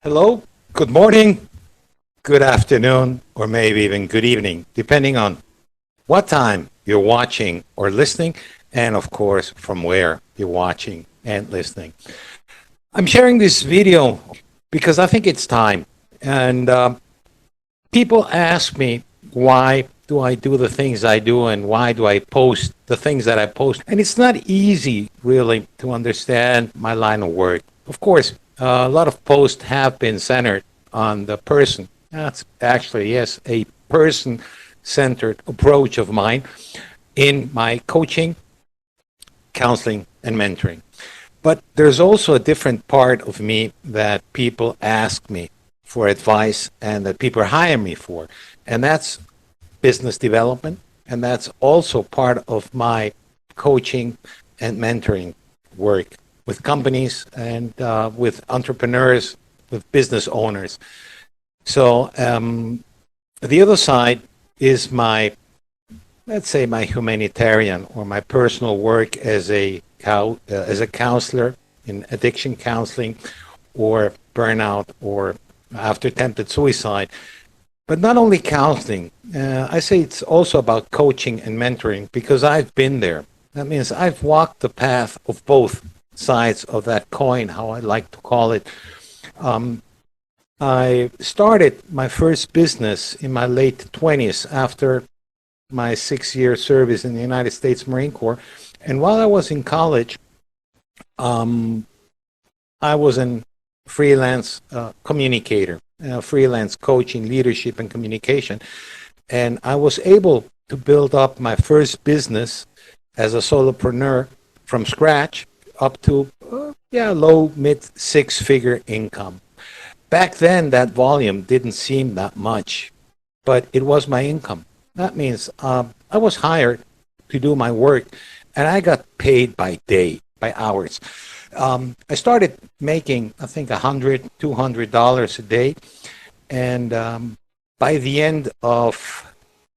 Hello, good morning, good afternoon, or maybe even good evening, depending on what time you're watching or listening, and of course, from where you're watching and listening. I'm sharing this video because I think it's time. And people ask me, why do I do the things I do and why do I post the things that I post? And it's not easy, really, to understand my line of work. Of course, a lot of posts have been centered on the person. That's actually, yes, a person centered approach of mine in my coaching, counseling, and mentoring. But there's also a different part of me that people ask me for advice and that people hire me for. And that's business development. And that's also part of my coaching and mentoring work with companies and with entrepreneurs, with business owners. So the other side is my, let's say, my humanitarian or my personal work as a counselor in addiction counseling or burnout or after attempted suicide. But not only counseling, I say it's also about coaching and mentoring because I've been there. That means I've walked the path of both sides of that coin, how I like to call it. I started my first business in my late 20s after my 6-year service in the United States Marine Corps. And while I was in college, I was a freelance communicator, freelance coaching, leadership, and communication. And I was able to build up my first business as a solopreneur from scratch up to, low, mid 6-figure income. Back then, that volume didn't seem that much, but it was my income. That means I was hired to do my work, and I got paid by day, by hours. I started making, I think, $100, $200 a day, and by the end of,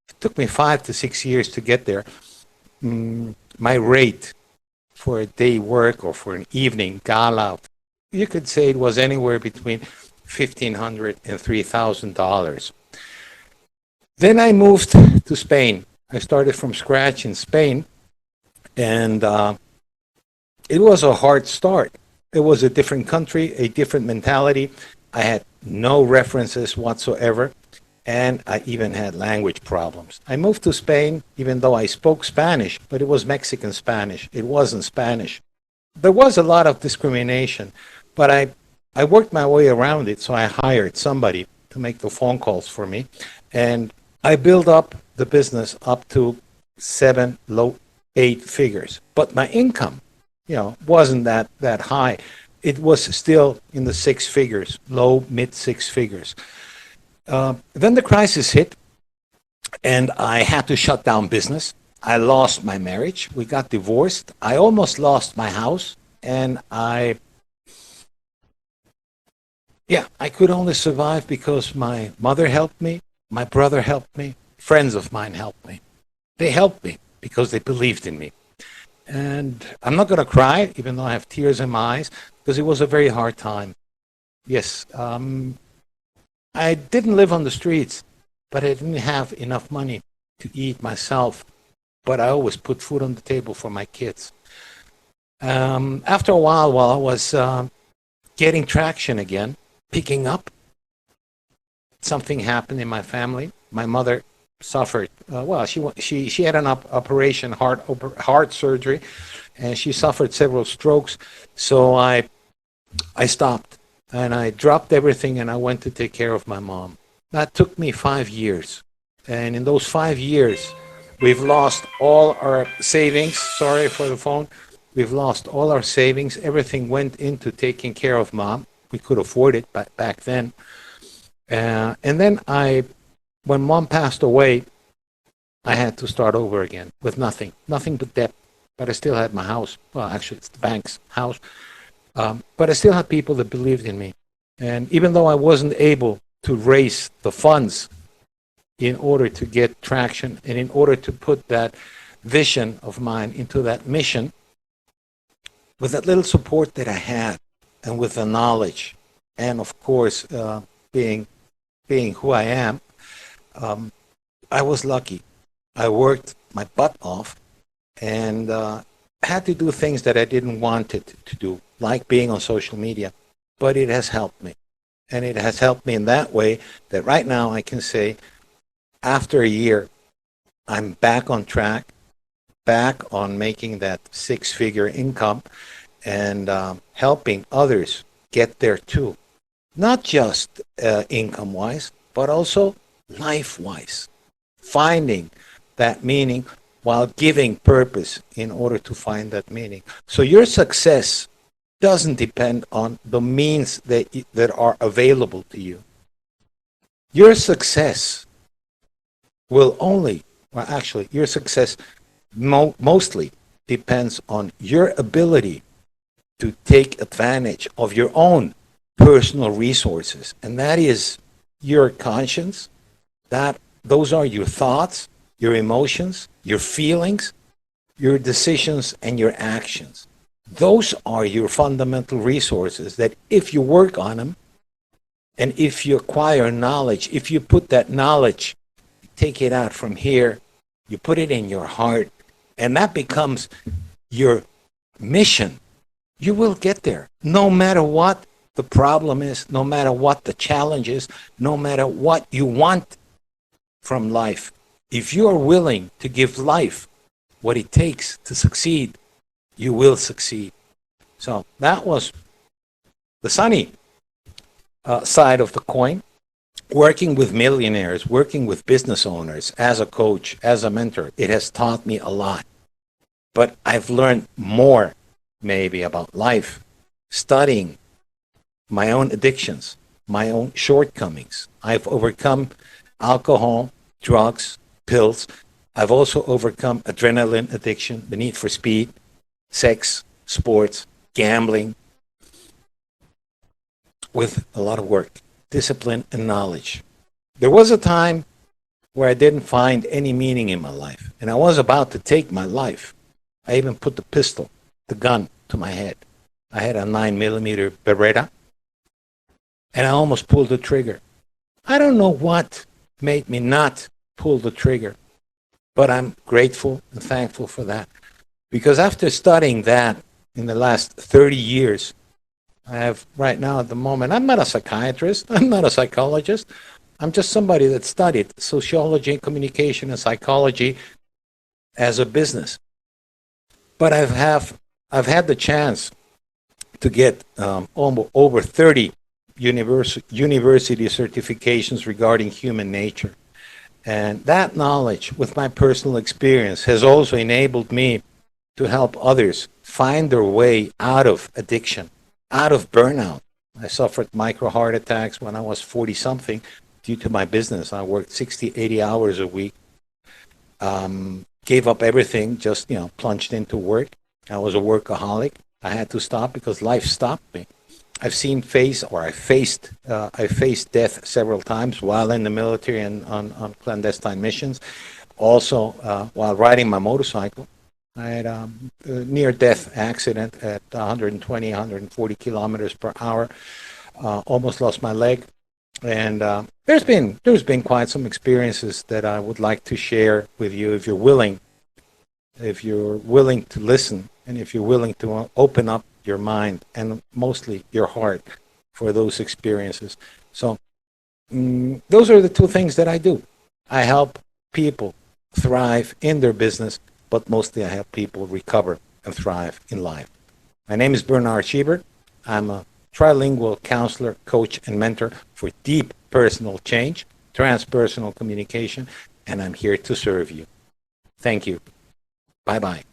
it took me 5 to 6 years to get there. My rate for a day work or for an evening gala, you could say it was anywhere between $1,500 and $3,000. Then I moved to Spain. I started from scratch in Spain, and it was a hard start. It was a different country, a different mentality. I had no references whatsoever, and I even had language problems. I moved to Spain even though I spoke Spanish, but it was Mexican Spanish. It wasn't Spanish. There was a lot of discrimination, but I worked my way around it, so I hired somebody to make the phone calls for me, and I built up the business up to 7, low 8 figures. But my income, wasn't that high. It was still in the 6 figures, low, mid 6 figures. Then the crisis hit, and I had to shut down business. I lost my marriage. We got divorced. I almost lost my house, and I could only survive because my mother helped me, my brother helped me, friends of mine helped me. They helped me because they believed in me. And I'm not going to cry, even though I have tears in my eyes, because it was a very hard time. Yes, I didn't live on the streets, but I didn't have enough money to eat myself. But I always put food on the table for my kids. After a while I was getting traction again, picking up, something happened in my family. My mother suffered. She had an operation, heart surgery, and she suffered several strokes. So I stopped, and I dropped everything, and I went to take care of my mom. That took me 5 years, and in those 5 years, we've lost all our savings. Sorry for the phone. We've lost all our savings. Everything went into taking care of mom. We could afford it back then. And then when mom passed away, I had to start over again with nothing but debt. But I still had my house. Well, actually, it's the bank's house. But I still had people that believed in me. And even though I wasn't able to raise the funds in order to get traction and in order to put that vision of mine into that mission, with that little support that I had and with the knowledge and of course, being who I am, I was lucky. I worked my butt off and had to do things that I didn't want it to do, like being on social media. But it has helped me. And it has helped me in that way that right now I can say, after a year, I'm back on track, back on making that six-figure income and helping others get there too. Not just income-wise, but also life-wise. Finding that meaning while giving purpose in order to find that meaning. So your success doesn't depend on the means that are available to you. Your success will only, well, actually, your success mostly depends on your ability to take advantage of your own personal resources, and that is your conscience. Those are your thoughts, your emotions, your feelings, your decisions, and your actions. Those are your fundamental resources that if you work on them and if you acquire knowledge, if you put that knowledge, take it out from here, you put it in your heart, and that becomes your mission, you will get there. No matter what the problem is, no matter what the challenge is, no matter what you want from life, if you are willing to give life what it takes to succeed, you will succeed. So that was the sunny side of the coin. Working with millionaires, working with business owners, as a coach, as a mentor, it has taught me a lot. But I've learned more, maybe, about life, studying my own addictions, my own shortcomings. I've overcome alcohol, drugs, pills. I've also overcome adrenaline addiction, the need for speed, sex, sports, gambling, with a lot of work, discipline, and knowledge. There was a time where I didn't find any meaning in my life, and I was about to take my life. I even put the gun, to my head. I had a 9mm Beretta, and I almost pulled the trigger. I don't know what made me not pull the trigger, but I'm grateful and thankful for that. Because after studying that in the last 30 years, I have right now at the moment, I'm not a psychiatrist, I'm not a psychologist, I'm just somebody that studied sociology, communication, and psychology as a business. But I've had the chance to get over 30 university certifications regarding human nature. And that knowledge, with my personal experience, has also enabled me to help others find their way out of addiction, out of burnout. I suffered micro heart attacks when I was 40 something due to my business. I worked 60, 80 hours a week, gave up everything, just, plunged into work. I was a workaholic. I had to stop because life stopped me. I faced death several times while in the military and on clandestine missions. Also, while riding my motorcycle, I had a near-death accident at 120, 140 kilometers per hour. Almost lost my leg, and there's been quite some experiences that I would like to share with you if you're willing to listen, and if you're willing to open up your mind and mostly your heart for those experiences. So those are the two things that I do. I help people thrive in their business, but mostly I help people recover and thrive in life. My name is Bernard Schieber. I'm a trilingual counselor, coach, and mentor for deep personal change, transpersonal communication, and I'm here to serve you. Thank you. Bye-bye.